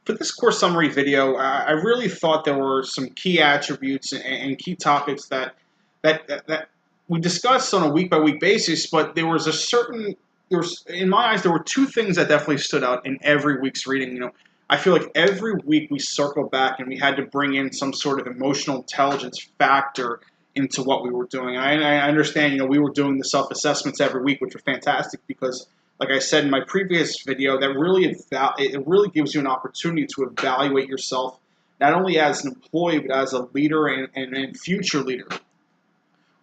For this course summary video, I really thought there were some key attributes and key topics that we discussed on a week-by-week basis, but in my eyes, there were two things that definitely stood out in every week's reading. I feel like every week we circle back and we had to bring in some sort of emotional intelligence factor into what we were doing. And I understand, we were doing the self-assessments every week, which were fantastic because, like I said in my previous video, it really gives you an opportunity to evaluate yourself not only as an employee but as a leader and future leader.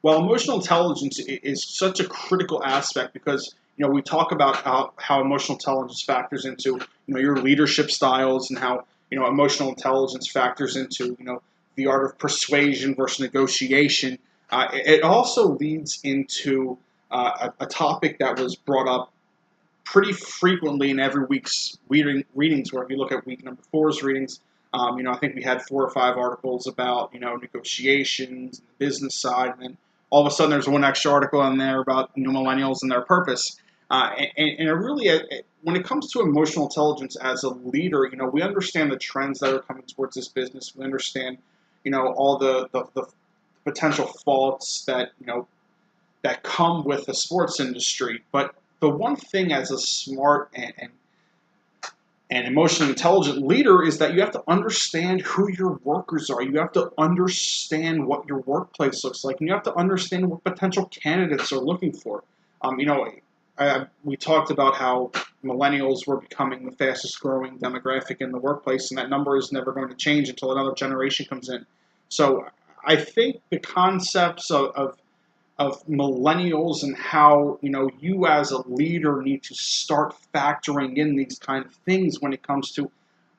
Well, emotional intelligence is such a critical aspect because we talk about how emotional intelligence factors into your leadership styles and how emotional intelligence factors into the art of persuasion versus negotiation. It also leads into a topic that was brought up pretty frequently in every week's readings. Where if you look at week number 4's readings, I think we had 4 or 5 articles about negotiations, and the business side, and then all of a sudden there's one extra article in there about millennials and their purpose. When it comes to emotional intelligence as a leader, we understand the trends that are coming towards this business. We understand, all the potential faults that that come with the sports industry. But the one thing as a smart and emotionally intelligent leader is that you have to understand who your workers are. You have to understand what your workplace looks like, and you have to understand what potential candidates are looking for. We talked about how millennials were becoming the fastest growing demographic in the workplace, and that number is never going to change until another generation comes in. So I think the concepts of millennials and how you as a leader need to start factoring in these kind of things when it comes to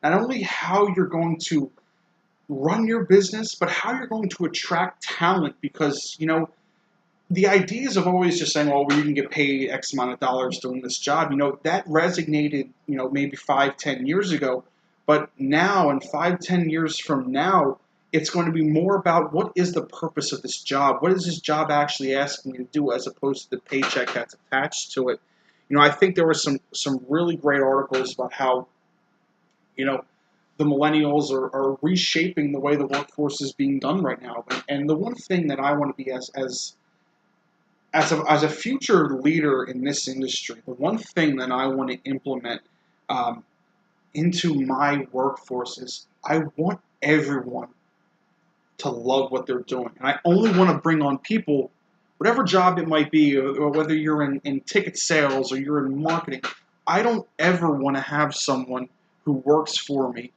not only how you're going to run your business, but how you're going to attract talent. Because the ideas of always just saying, well, you can get paid X amount of dollars doing this job, that resonated maybe 5-10 years ago. But now, in 5-10 years from now, it's going to be more about what is the purpose of this job? What is this job actually asking me to do, as opposed to the paycheck that's attached to it? I think there were some really great articles about how the millennials are reshaping the way the workforce is being done right now. And the one thing that I want to be as a future leader in this industry, the one thing that I want to implement into my workforce is I want everyone to love what they're doing. And I only want to bring on people, whatever job it might be, or whether you're in ticket sales or you're in marketing. I don't ever want to have someone who works for me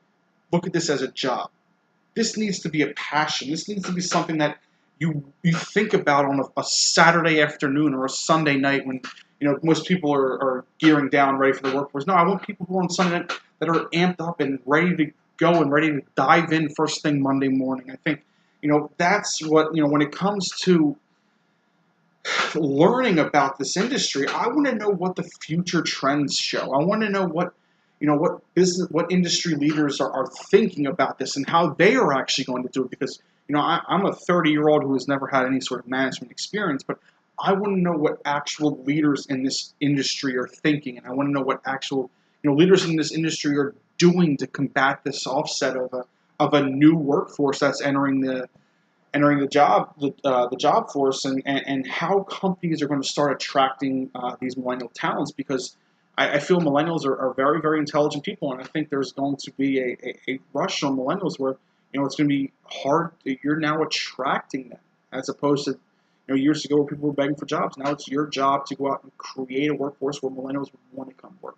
look at this as a job. This needs to be a passion. This needs to be something that you think about on a Saturday afternoon or a Sunday night when most people are gearing down, ready for the workforce. No, I want people who are on Sunday night that are amped up and ready to go and ready to dive in first thing Monday morning. I think that's what when it comes to learning about this industry, I want to know what the future trends show. I want to know what what industry leaders are thinking about this and how they are actually going to do it. Because I'm a 30-year-old who has never had any sort of management experience, but I want to know what actual leaders in this industry are thinking, and I want to know what actual leaders in this industry are doing to combat this offset of a new workforce that's entering the job force, and how companies are going to start attracting these millennial talents. Because I feel millennials are very, very intelligent people, and I think there's going to be a rush on millennials where it's going to be hard. You're now attracting them, as opposed to years ago where people were begging for jobs. Now it's your job to go out and create a workforce where millennials would want to come work.